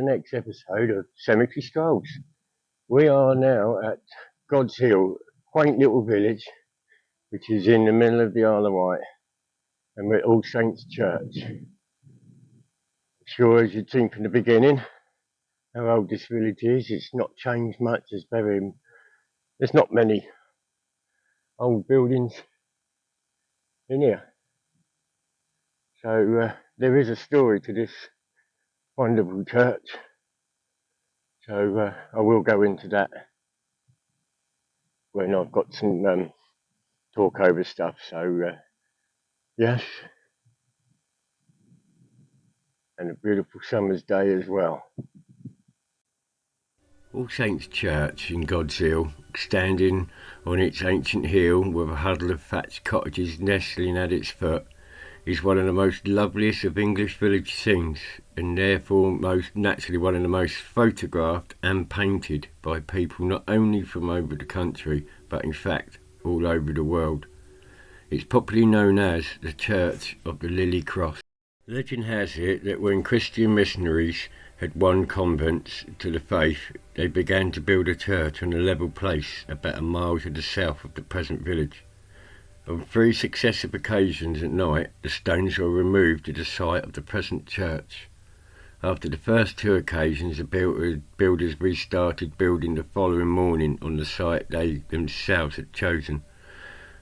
next episode of Cemetery Strolls. We are now at Godshill, quaint little village, which is in the middle of the Isle of Wight, and we're at All Saints Church. Sure, as you'd seen from the beginning, how old this village is. It's not changed much. There's not many old buildings in here. So there is a story to this wonderful church. So I will go into that when I've got some talk over stuff. So yes, and a beautiful summer's day as well. All Saints Church in Godshill, standing on its ancient hill with a huddle of thatched cottages nestling at its foot, is one of the most loveliest of English village scenes, and therefore most naturally one of the most photographed and painted by people not only from over the country, but in fact all over the world. It's popularly known as the Church of the Lily Cross. Legend has it that when Christian missionaries had won convents to the faith, they began to build a church on a level place about a mile to the south of the present village. On 3 successive occasions at night, the stones were removed to the site of the present church. After the first 2 occasions, the builders restarted building the following morning on the site they themselves had chosen.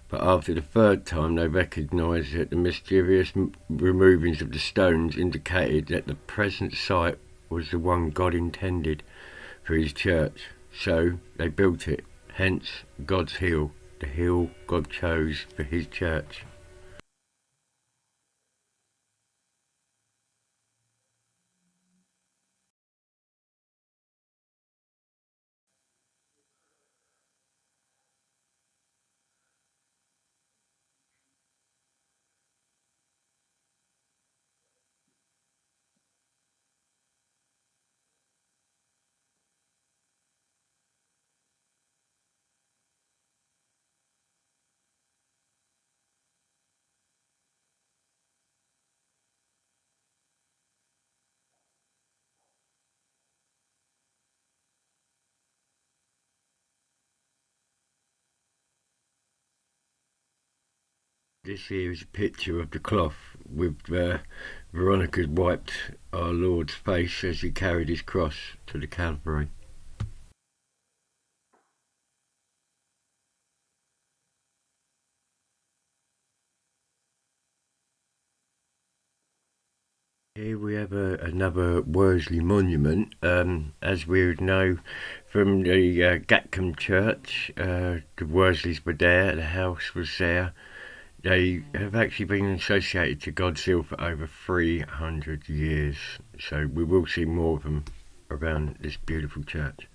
But after the 3rd time, they recognised that the mysterious removings of the stones indicated that the present site was the one God intended for his church. So they built it, hence Godshill, the hill God chose for his church. This here is a picture of the cloth with Veronica wiped our Lord's face as he carried his cross to the Calvary. Here we have another Worsley monument. As we would know from the Gatcombe Church, the Worsleys were there, the house was there. They have actually been associated to Godshill for over 300 years, so we will see more of them around this beautiful church.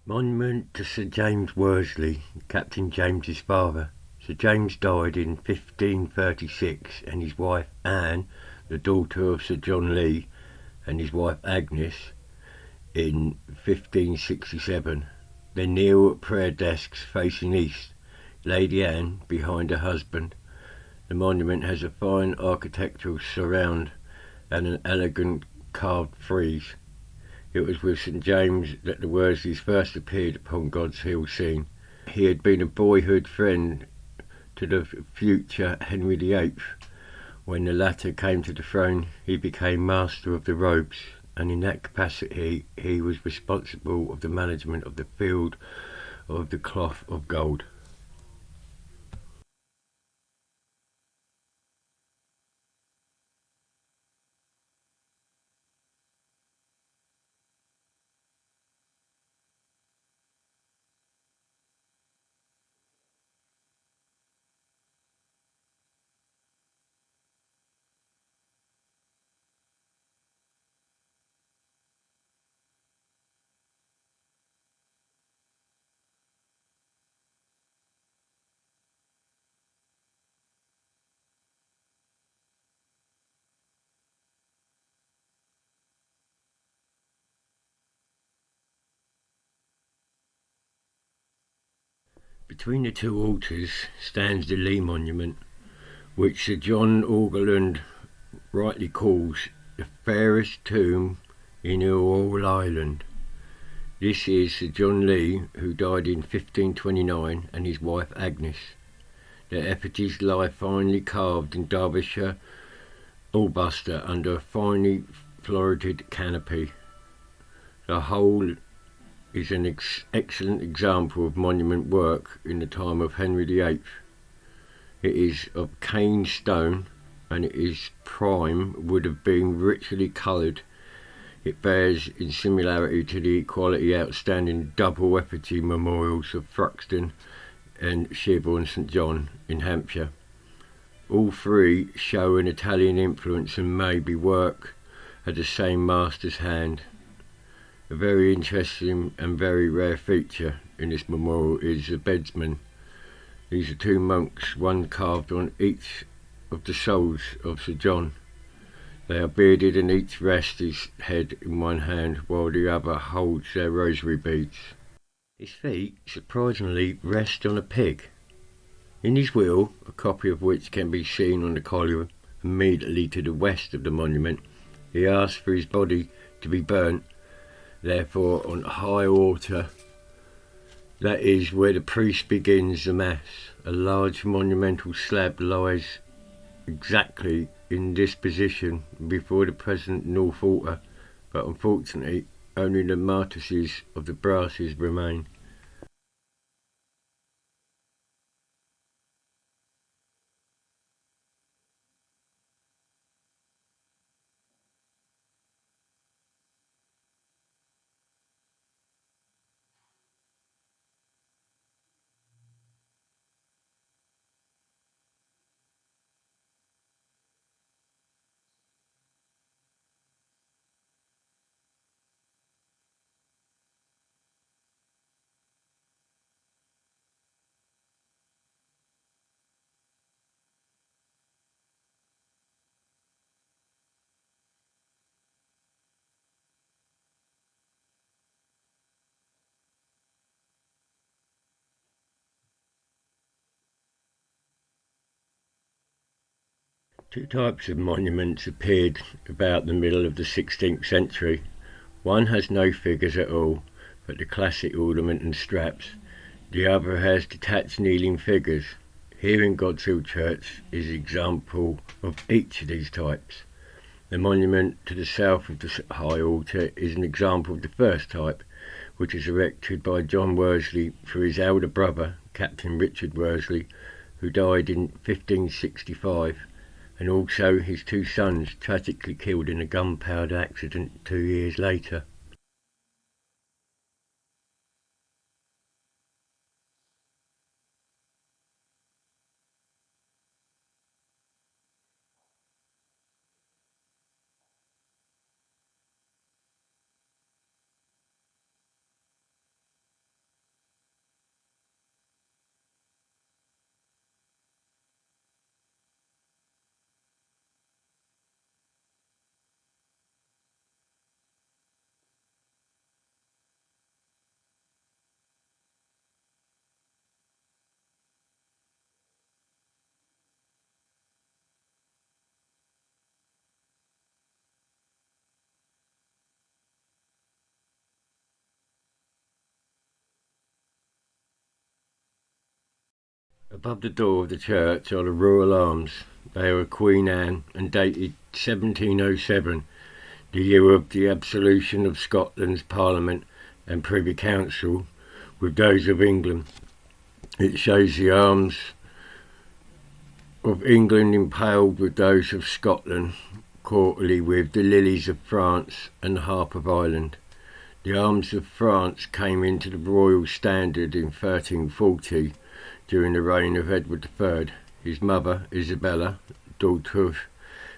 Monument to Sir James Worsley, Captain James's father. Sir James died in 1536, and his wife Anne, the daughter of Sir John Lee, and his wife Agnes in 1567. They kneel at prayer desks facing east, Lady Anne behind her husband. The monument has a fine architectural surround and an elegant carved frieze. It was with St James that the Worsleys first appeared upon Godshill scene, he had been a boyhood friend to the future Henry VIII. When the latter came to the throne, he became Master of the Robes, and in that capacity he was responsible of the management of the Field of the Cloth of Gold. Between the two altars stands the Lee Monument, which Sir John Augerland rightly calls the fairest tomb in all Ireland. This is Sir John Lee, who died in 1529, and his wife Agnes. Their effigies lie finely carved in Derbyshire Albuster under a finely florided canopy. The whole is an excellent example of monument work in the time of Henry VIII. It is of cane stone, and its prime would have been richly coloured. It bears in similarity to the equally outstanding double effigy memorials of Thruxton and Sherborne St John in Hampshire. All three show an Italian influence and may be work at the same master's hand. A very interesting and very rare feature in this memorial is the bedsmen. These are two monks, one carved on each of the soles of Sir John. They are bearded and each rests his head in one hand while the other holds their rosary beads. His feet surprisingly rest on a pig. In his will, a copy of which can be seen on the column immediately to the west of the monument, he asks for his body to be burnt. Therefore, on high altar, that is where the priest begins the mass, a large monumental slab lies exactly in this position before the present north altar, but unfortunately only the martices of the brasses remain. Two types of monuments appeared about the middle of the 16th century. One has no figures at all, but the classic ornament and straps. The other has detached kneeling figures. Here in Godshill Church is an example of each of these types. The monument to the south of the high altar is an example of the first type, which is erected by John Worsley for his elder brother, Captain Richard Worsley, who died in 1565, and also his two sons, tragically killed in a gunpowder accident 2 years later. Above the door of the church are the royal arms. They are of Queen Anne and dated 1707, the year of the absolution of Scotland's Parliament and Privy Council with those of England. It shows the arms of England impaled with those of Scotland, quarterly with the lilies of France and the harp of Ireland. The arms of France came into the royal standard in 1340 during the reign of Edward III. His mother, Isabella, daughter of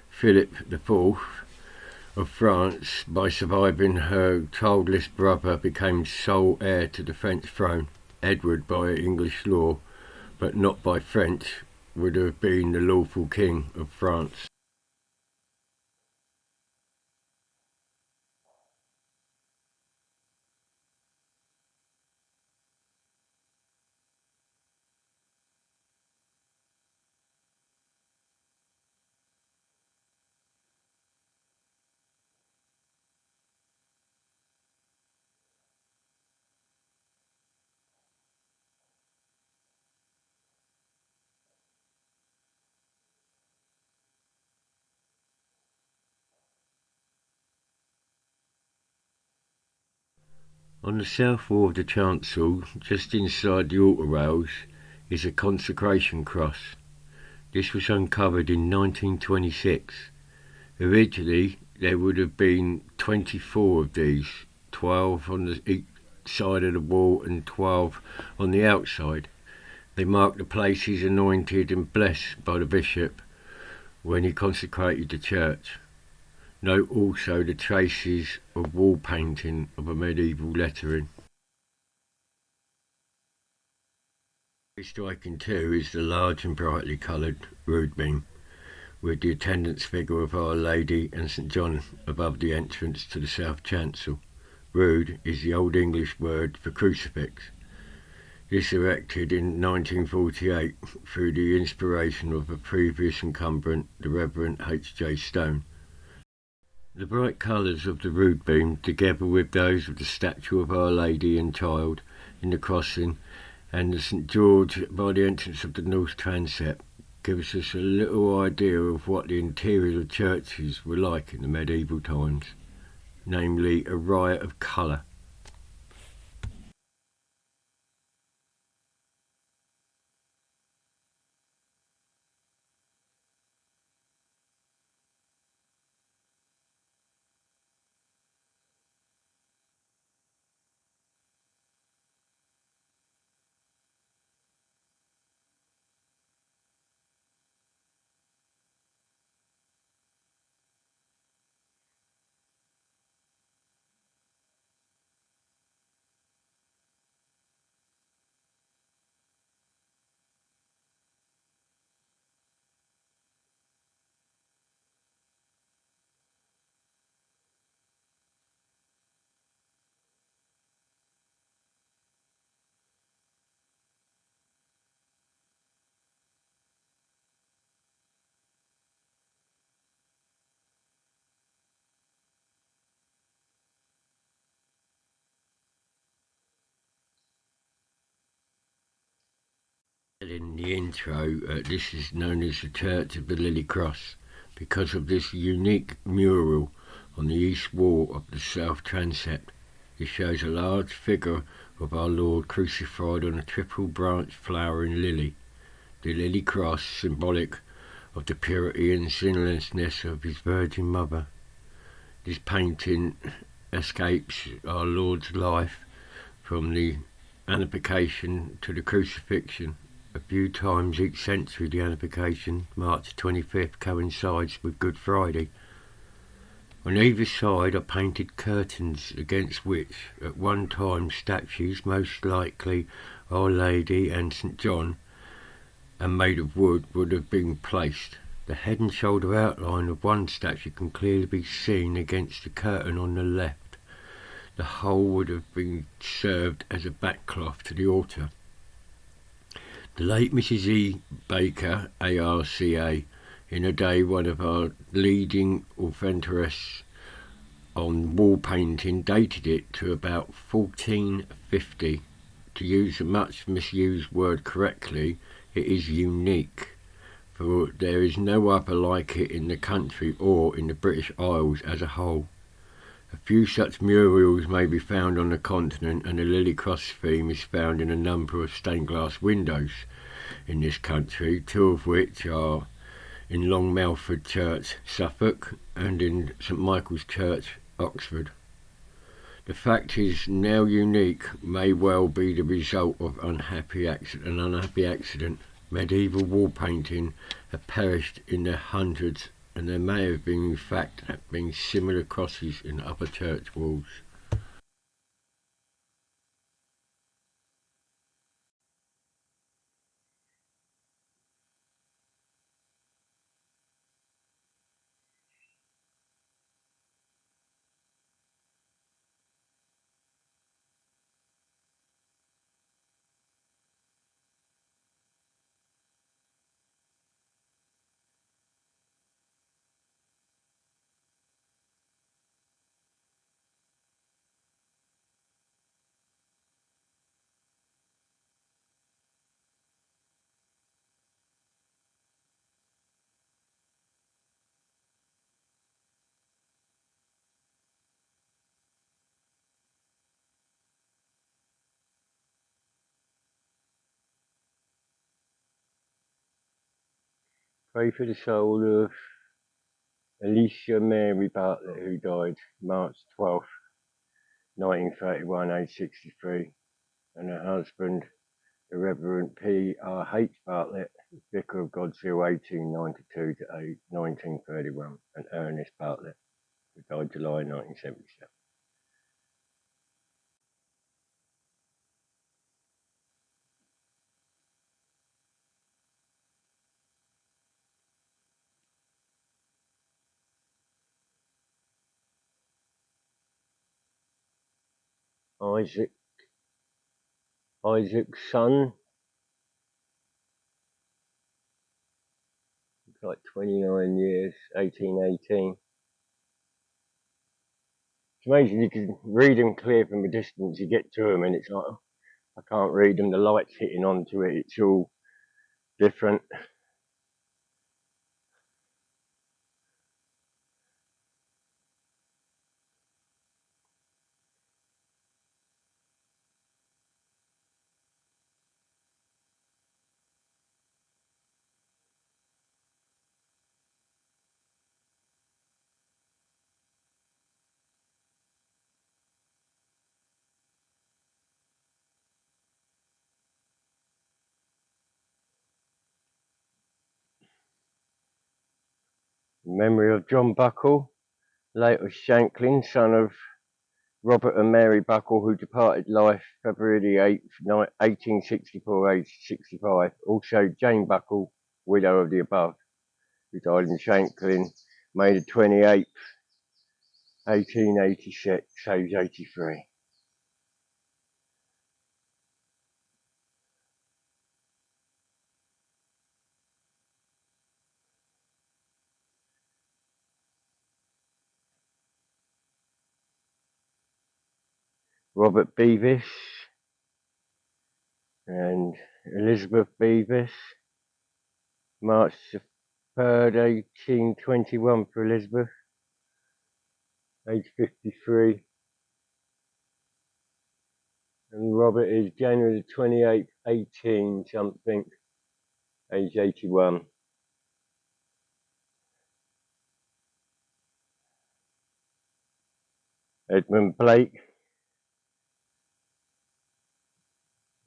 Philip IV of France, by surviving her childless brother, became sole heir to the French throne. Edward, by English law, but not by French, would have been the lawful king of France. On the south wall of the chancel, just inside the altar rails, is a consecration cross. This was uncovered in 1926. Originally, there would have been 24 of these, 12 on each side of the wall and 12 on the outside. They mark the places anointed and blessed by the bishop when he consecrated the church. Note also the traces of wall painting of a medieval lettering. Very striking too is the large and brightly coloured rood beam, with the attendance figure of Our Lady and St John above the entrance to the south chancel. Rood is the Old English word for crucifix. This erected in 1948 through the inspiration of a previous incumbent, the Reverend H.J. Stone. The bright colours of the rood beam, together with those of the statue of Our Lady and Child in the crossing and the St George by the entrance of the north transept, gives us a little idea of what the interiors of churches were like in the medieval times, namely a riot of colour. In the intro, this is known as the Church of the Lily Cross because of this unique mural on the east wall of the south transept. It shows a large figure of our Lord crucified on a triple branched flowering lily. The lily cross, symbolic of the purity and sinlessness of his Virgin Mother. This painting escapes our Lord's life from the Annification to the Crucifixion. A few times each century the Annification, March 25th, coincides with Good Friday. On either side are painted curtains against which, at one time, statues, most likely Our Lady and St John, and made of wood, would have been placed. The head and shoulder outline of one statue can clearly be seen against the curtain on the left. The whole would have been served as a backcloth to the altar. The late Mrs. E. Baker, ARCA, in a day one of our leading authorities on wall painting, dated it to about 1450. to use a much misused word correctly, it is unique, for there is no other like it in the country or in the British Isles as a whole. A few such murals may be found on the continent, and the Lily Cross theme is found in a number of stained glass windows in this country, two of which are in Long Melford Church, Suffolk, and in St Michael's Church, Oxford. The fact is now unique may well be the result of an unhappy accident. Medieval wall painting have perished in their hundreds, and there may have been in fact been similar crosses in other church walls. Pray for the soul of Alicia Mary Bartlett, who died March 12th, 1931, aged 63, and her husband, the Reverend P.R.H. Bartlett, Vicar of Godshill, 1892 to 1931, and Ernest Bartlett, who died July 1977. Isaac's son, like 29 years, 1818. It's amazing, you can read them clear from a distance, you get to them and it's like, oh, I can't read them, the light's hitting onto it, it's all different. In memory of John Buckle, late of Shanklin, son of Robert and Mary Buckle, who departed life February the 8th, 1864, aged 65. Also Jane Buckle, widow of the above, who died in Shanklin, May the 28th, 1886, aged 83. Robert Beavis and Elizabeth Beavis, March the 3rd, 1821 for Elizabeth, age 53. And Robert is January the 28th, 18 something, age 81. Edmund Blake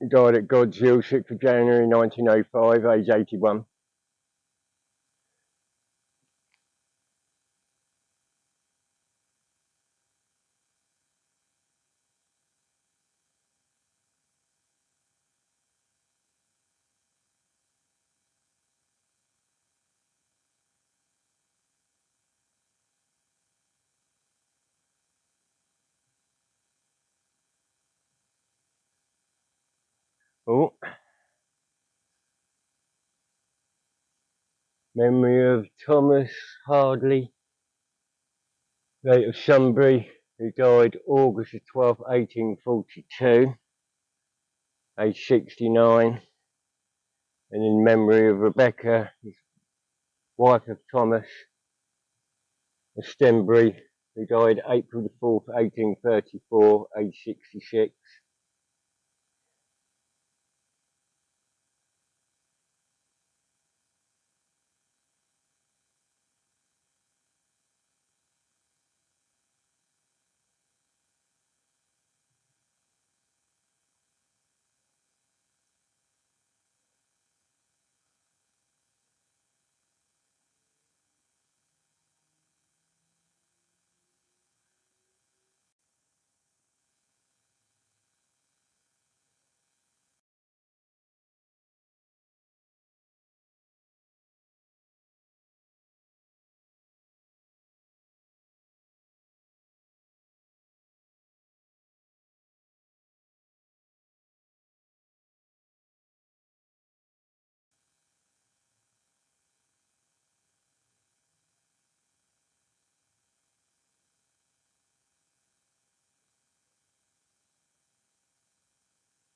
died at Godshill, 6th of January 1905, age 81. Oh, memory of Thomas Hardley, late of Sunbury, who died August the 12th, 1842. aged 69, and in memory of Rebecca, wife of Thomas Stenbury, who died April the 4th, 1834, aged 66.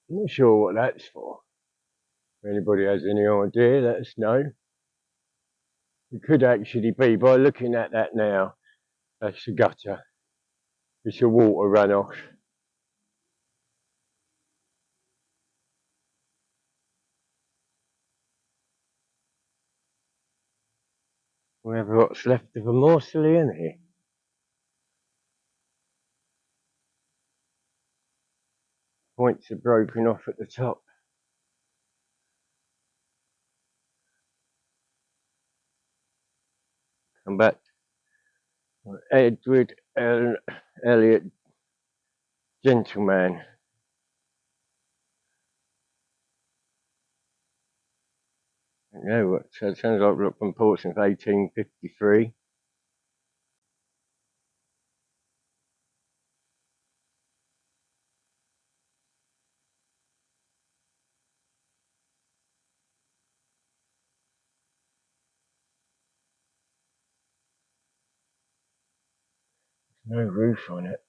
I'm not sure what that's for. If anybody has any idea, let us know. It could actually be, by looking at that now, that's the gutter. It's a water runoff. We have what's left of a morsel in here. Points are broken off at the top. Come back. Edward Elliot, gentleman. No, so it sounds like we're up from Portsmouth, 1853. No roof on it.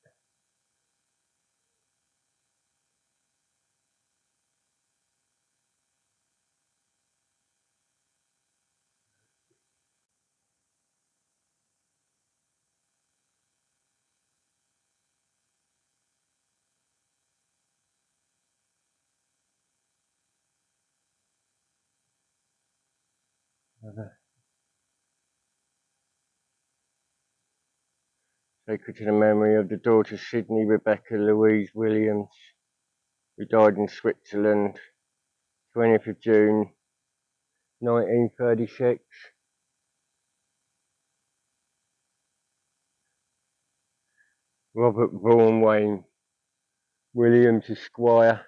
Sacred to the memory of the daughter Sydney Rebecca Louise Williams, who died in Switzerland, 20th of June, 1936. Robert Vaughan Wayne Williams, Esquire,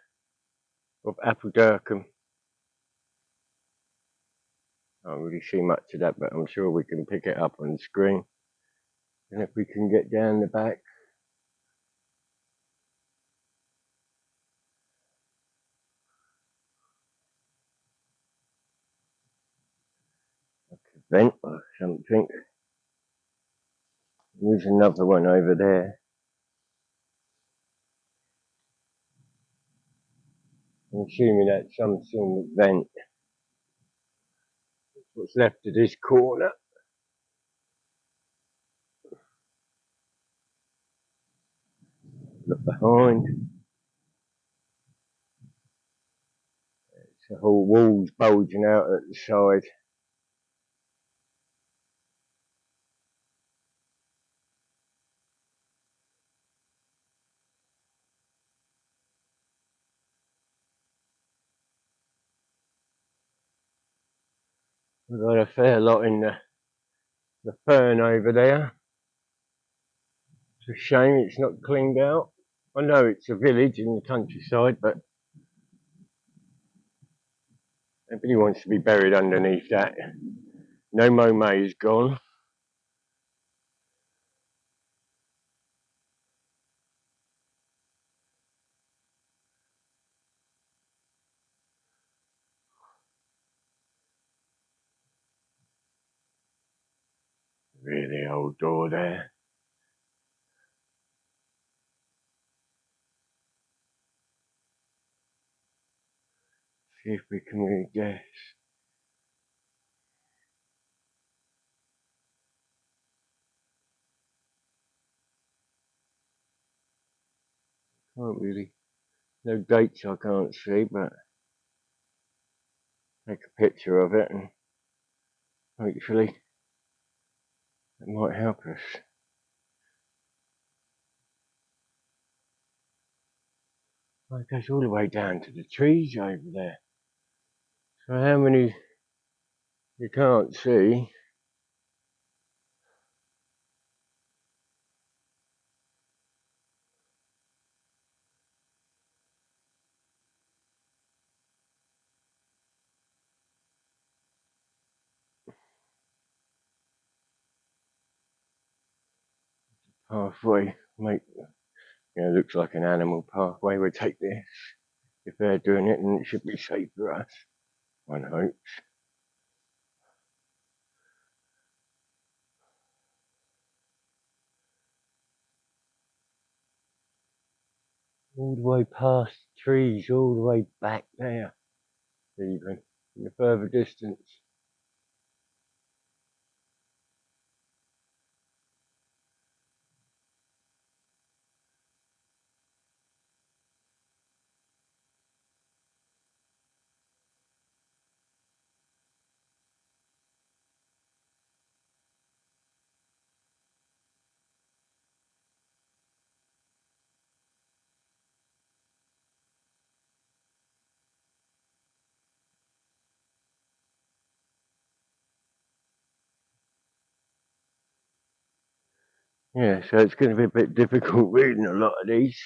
of Appledurkham. I don't really see much of that, but I'm sure we can pick it up on the screen. And if we can get down the back, like a vent or something. There's another one over there. I'm assuming that's some sort of vent. What's left of this corner. Look behind. The whole wall's bulging out at the side. We've got a fair lot in the fern over there. It's a shame it's not cleaned out. I know it's a village in the countryside, but nobody wants to be buried underneath that. No Momay's gone. Really old door there. See if we can really guess. Can't really. No dates I can't see, but take a picture of it and hopefully it might help us. Well, it goes all the way down to the trees over there. So how many you can't see? Pathway, looks like an animal pathway. We'll take this. If they're doing it, then it should be safe for us. One hopes. All the way past trees, all the way back there, even in the further distance. Yeah, so it's going to be a bit difficult reading a lot of these.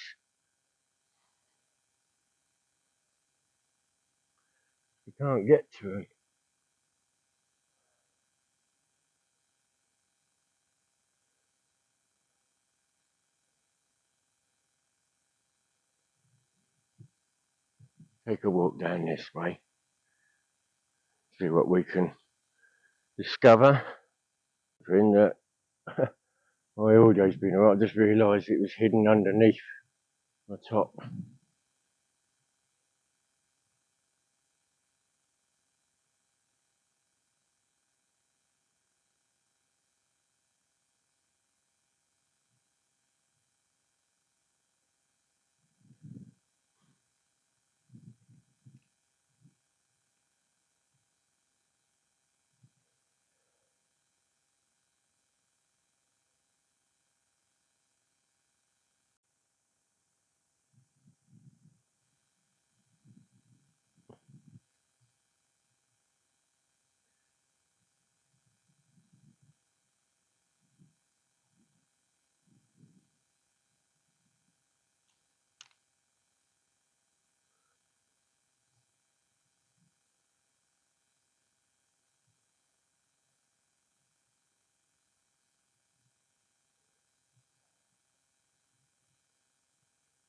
You can't get to them. Take a walk down this way. See what we can discover. In that, I always been alright. I just realised it was hidden underneath the top.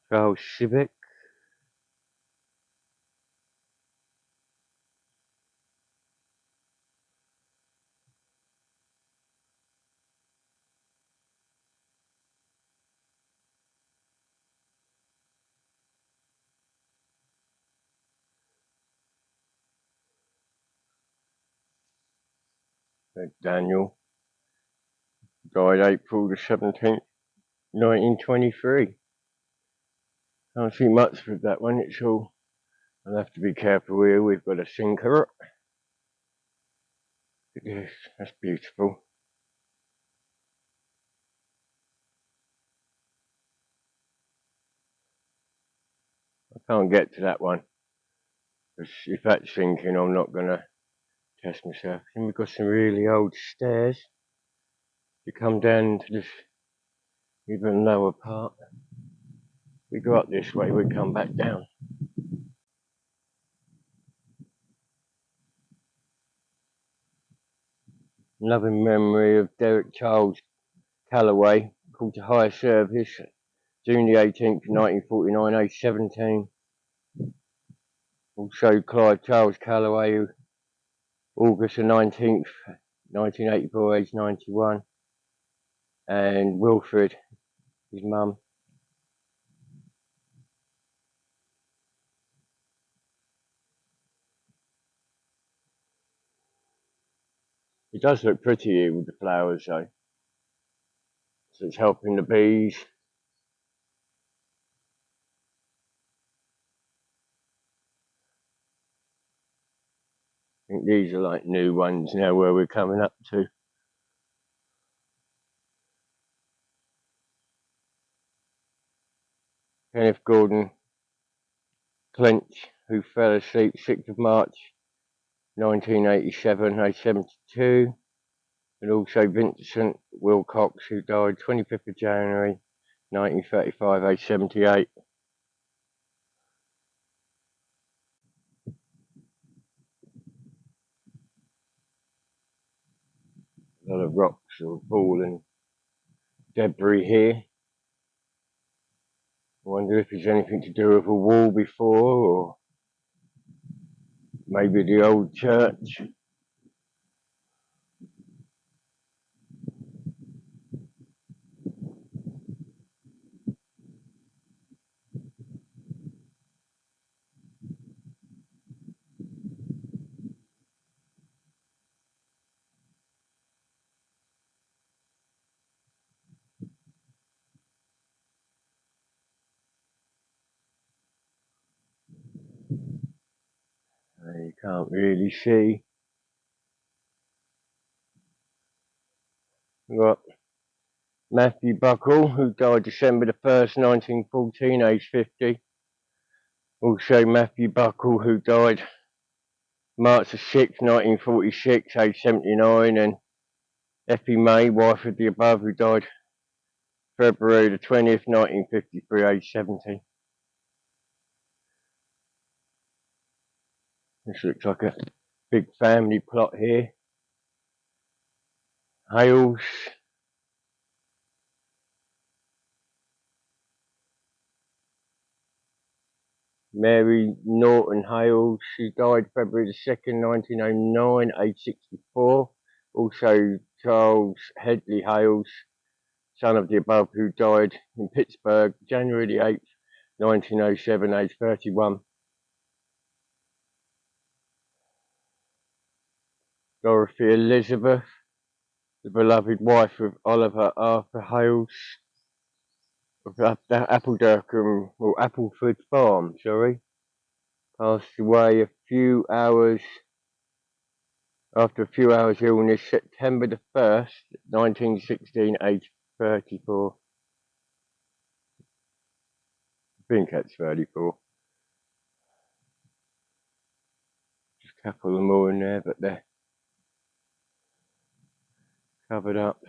Strolls Civic. Daniel died April the 17th, 1923. Can't see much with that one. It's all. I'll have to be careful here. We've got a sinker. Yes, that's beautiful. I can't get to that one. Because if that's sinking, I'm not going to test myself. And we've got some really old stairs to come down to this even lower part. If we go up this way, we come back down. Loving memory of Derek Charles Calloway, called to higher service, June the 18th, 1949, age 17. Also Clive Charles Calloway, August the 19th, 1984, age 91. And Wilfred, his mum. It does look pretty here with the flowers though. So it's helping the bees. I think these are like new ones now where we're coming up to. Kenneth Gordon Clench, who fell asleep 6th of March 1987, age 72. And also Vincent Wilcox, who died 25th of January 1935, age 78. A lot of rocks and fallen debris here. I wonder if it's anything to do with a wall before, or maybe the old church. You can't really see. We've got Matthew Buckle, who died December the 1st, 1914, age 50. Also Matthew Buckle, who died March the 6th, 1946, age 79. And Effie May, wife of the above, who died February the 20th, 1953, age 70. This looks like a big family plot here. Hales. Mary Norton Hales, she died February the 2nd, 1909, age 64. Also Charles Headley Hales, son of the above, who died in Pittsburgh January the 8th, 1907, age 31. Dorothy Elizabeth, the beloved wife of Oliver Arthur Hales of Appledurkham, or Appleford Farm, passed away after a few hours illness, September the 1st, 1916, age 34. I think that's 34. Just a couple of more in there, but they're covered up.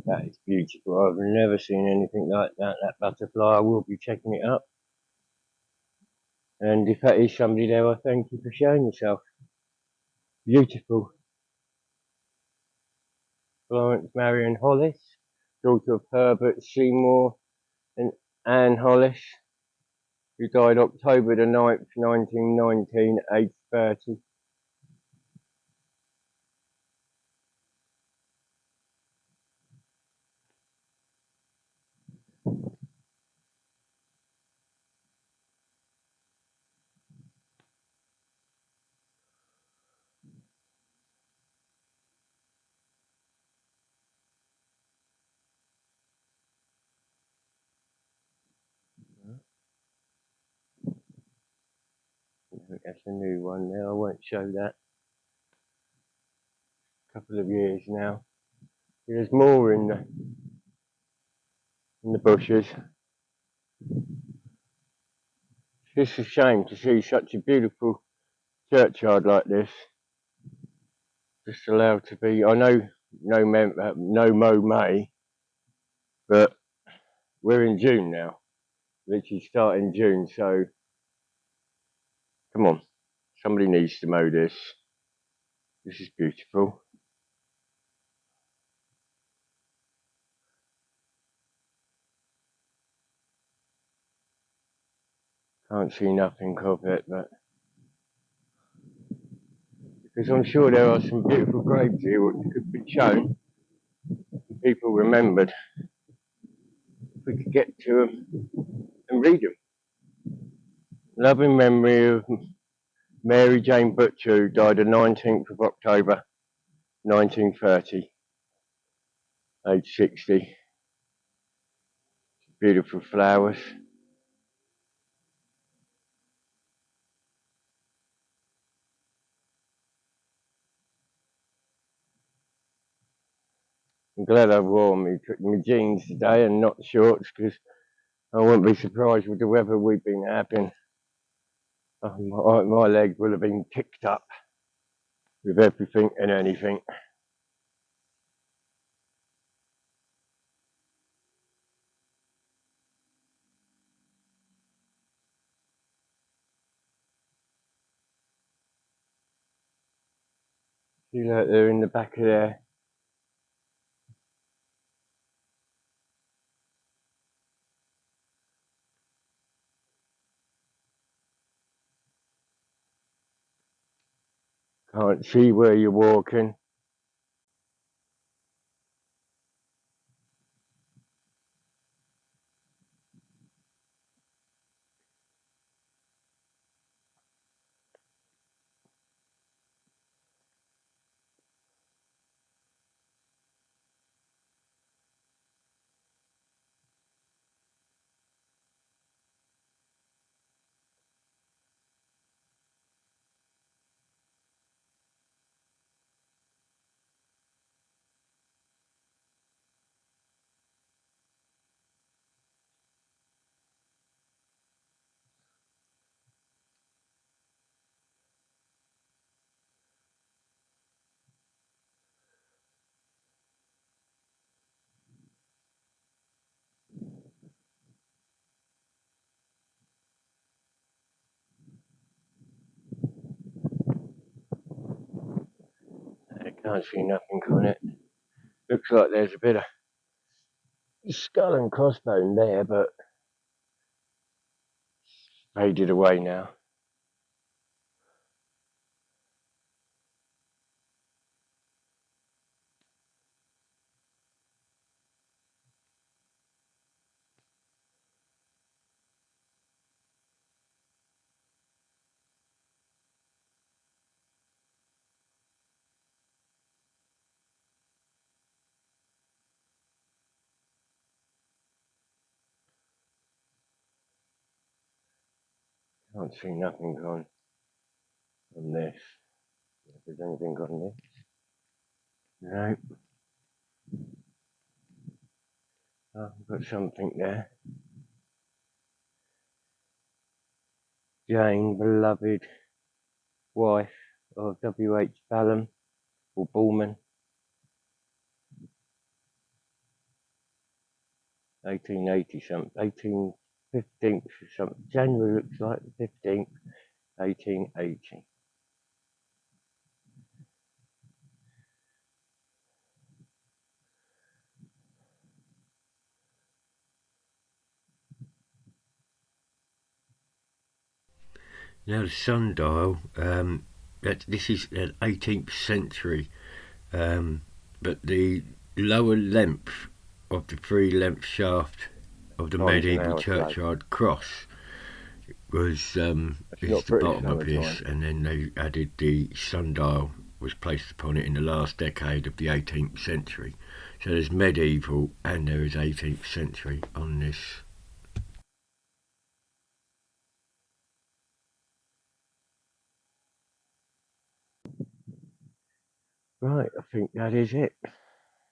That is beautiful. I've never seen anything like that. That butterfly, I will be checking it up. And if that is somebody there, I thank you for showing yourself. Beautiful. Florence Marion Hollis, daughter of Herbert Seymour and Anne Hollis, who died October the 9th, 1919, age 30. I think that's a new one now. I won't show that. A couple of years now. There's more in the bushes. It's a shame to see such a beautiful churchyard like this just allowed to be. I know no mow May, but we're in June now. Literally starting June, so come on. Somebody needs to mow this. This is beautiful. Can't see nothing of it, but because I'm sure there are some beautiful graves here which could be shown. People remembered. If we could get to them and read them. Loving memory of Mary Jane Butcher, who died the 19th of October 1930, age 60. Beautiful flowers. I'm glad I wore my jeans today and not shorts, because I wouldn't be surprised with the weather we've been having. My leg will have been ticked up with everything and anything. See that there in the back of there. Can't see where you're walking. I can't see nothing on it. Looks like there's a bit of skull and crossbone there, but faded away now. Can't see nothing on this. If there's anything on this. No. Oh, I've got something there. Jane, beloved wife of W.H. Ballum, or Ballman, 1880 something, 1815th or something. January looks like the 15th, 1880. Now the sundial, this is an 18th century, but the lower length of the 3-length shaft of the medieval churchyard cross was is the bottom of this, and then they added the sundial was placed upon it in the last decade of the 18th century. So there's medieval and there is 18th century on this. Right, I think that is it.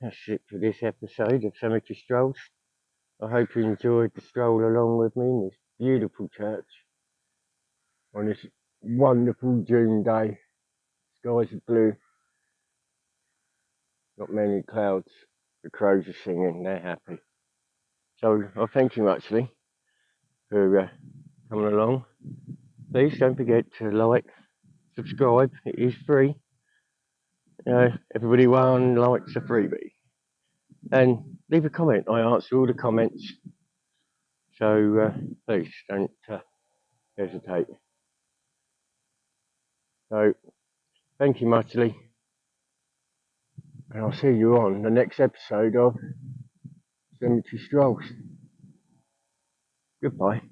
That's it for this episode of Cemetery Strolls. I hope you enjoyed the stroll along with me in this beautiful church on this wonderful June day. Skies are blue, not many clouds. The crows are singing, they're happy. So I thank you actually for coming along. Please don't forget to like, subscribe. It is free. Everybody one likes a freebie. And leave a comment. I answer all the comments. So please don't hesitate. So thank you muchly. And I'll see you on the next episode of Cemetery Strolls. Goodbye.